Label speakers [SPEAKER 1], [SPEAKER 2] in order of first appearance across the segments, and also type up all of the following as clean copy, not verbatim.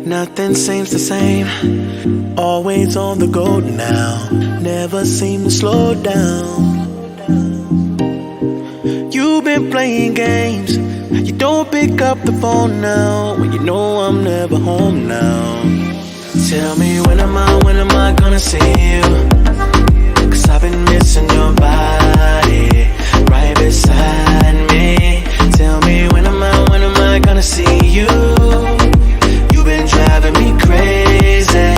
[SPEAKER 1] Nothing seems the same, always on the go now, never seem to slow down. You've been playing games, you don't pick up the phone now, when you know I'm never home now. Tell me when am I gonna see you? Cause I've been missing your body, right beside me. Tell me when am I gonna see you? You've been driving me crazy,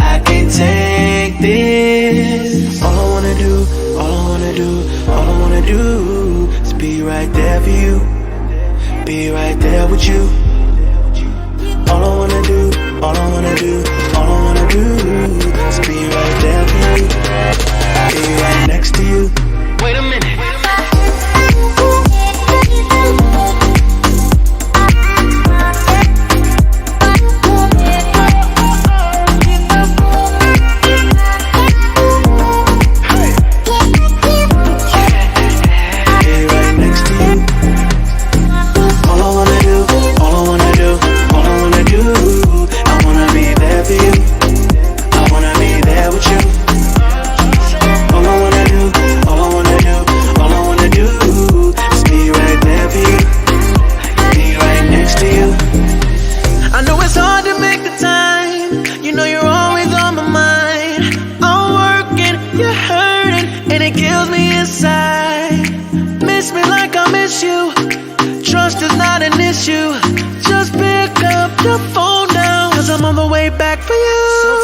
[SPEAKER 1] I can't take this. All I wanna do, all I wanna do, all I wanna do is be right there for you, be right there with you. All I wanna do, all I wanna do, all I wanna do is be right there for you, be right next to you. Wait a minute.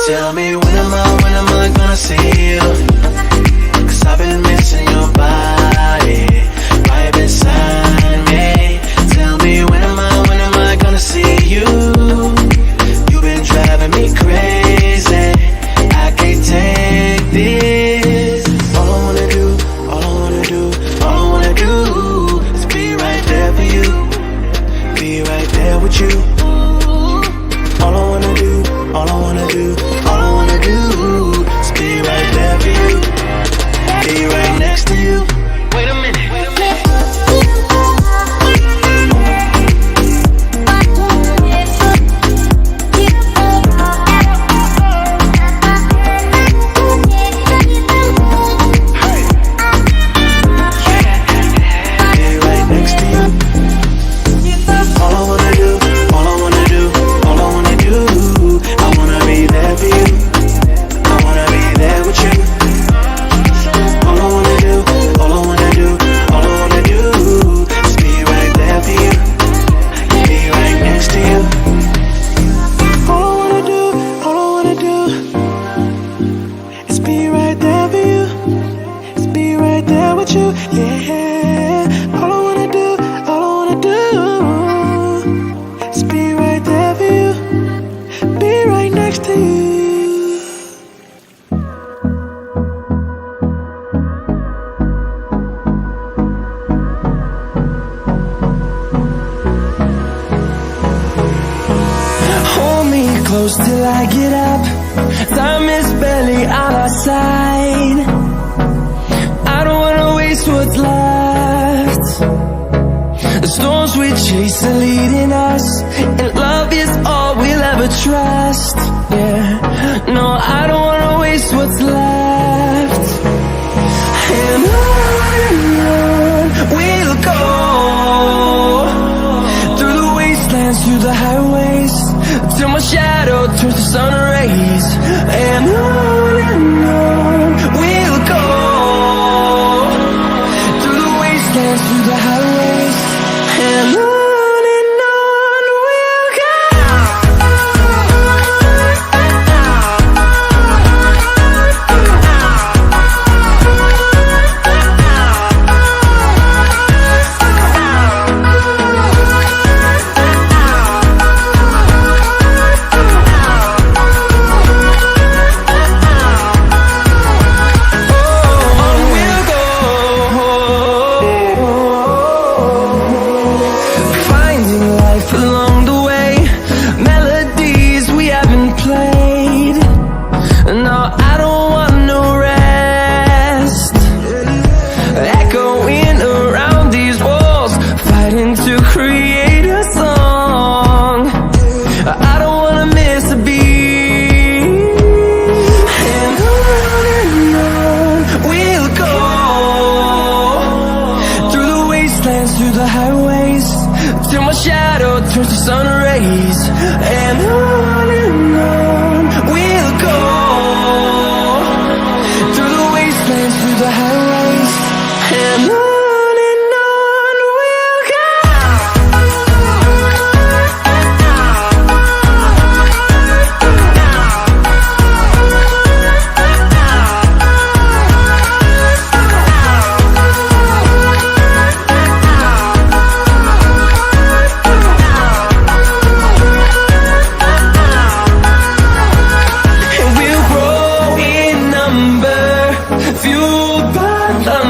[SPEAKER 1] Tell me when am I gonna see you? Cause I've been missing your body, right beside me. Tell me when am I gonna see you? You've been driving me crazy, I can't take this. All I wanna do, all I wanna do, all I wanna do is be right there for you, be right there with you. All I wanna do, all I wanna do, all I wanna do is be right there for you, be right next to you. Wait a minute.
[SPEAKER 2] Close till I get up, time is barely on our side. I don't wanna waste what's left. The storms we chase are leading us, and love is all we'll ever trust. Yeah, no, I don't wanna waste what's left. And on we'll go, through the wastelands, through the highways, till my shadow turns to sun rays. And on we'll go, through the wastelands, through the highways. And on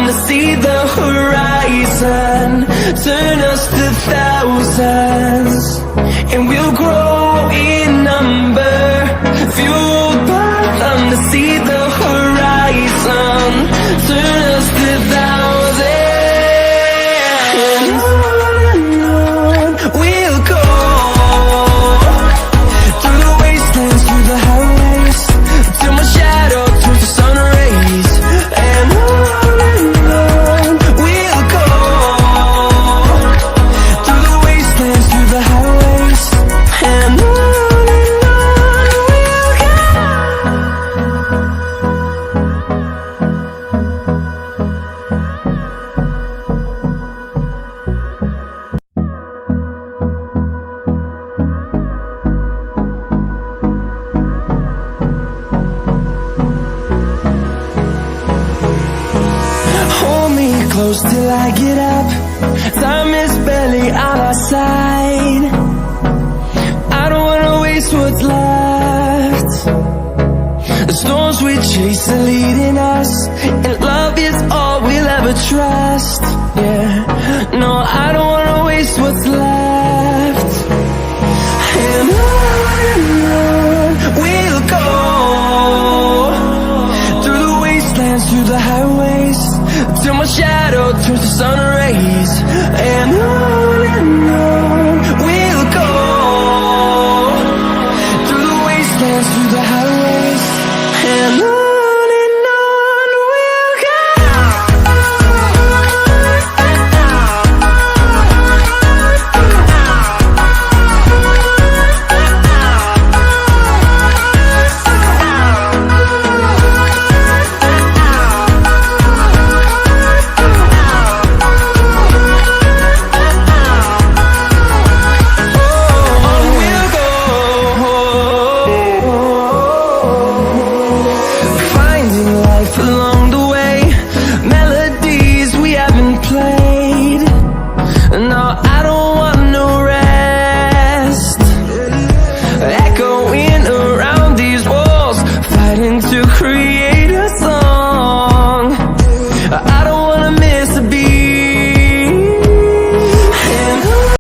[SPEAKER 2] to see the horizon. Turn us to thousands, and we'll grow in number. Fueled by them to see the horizon. Turn us to thousands, and on we'll go. Through the wastelands, through the highways, till my shadow turns to sun rays. And on we'll go. Through the wastelands, through the highways, and on we'll go. Hold me close till I get up. Time is barely on our side. I don't wanna waste what's left. The storms we chase are leading us, and love is all we'll ever trust. Yeah, no, I don't wanna waste what's left. And on we'll go. Through the wastelands, through the highways, till my shadow turns to sun rays. And on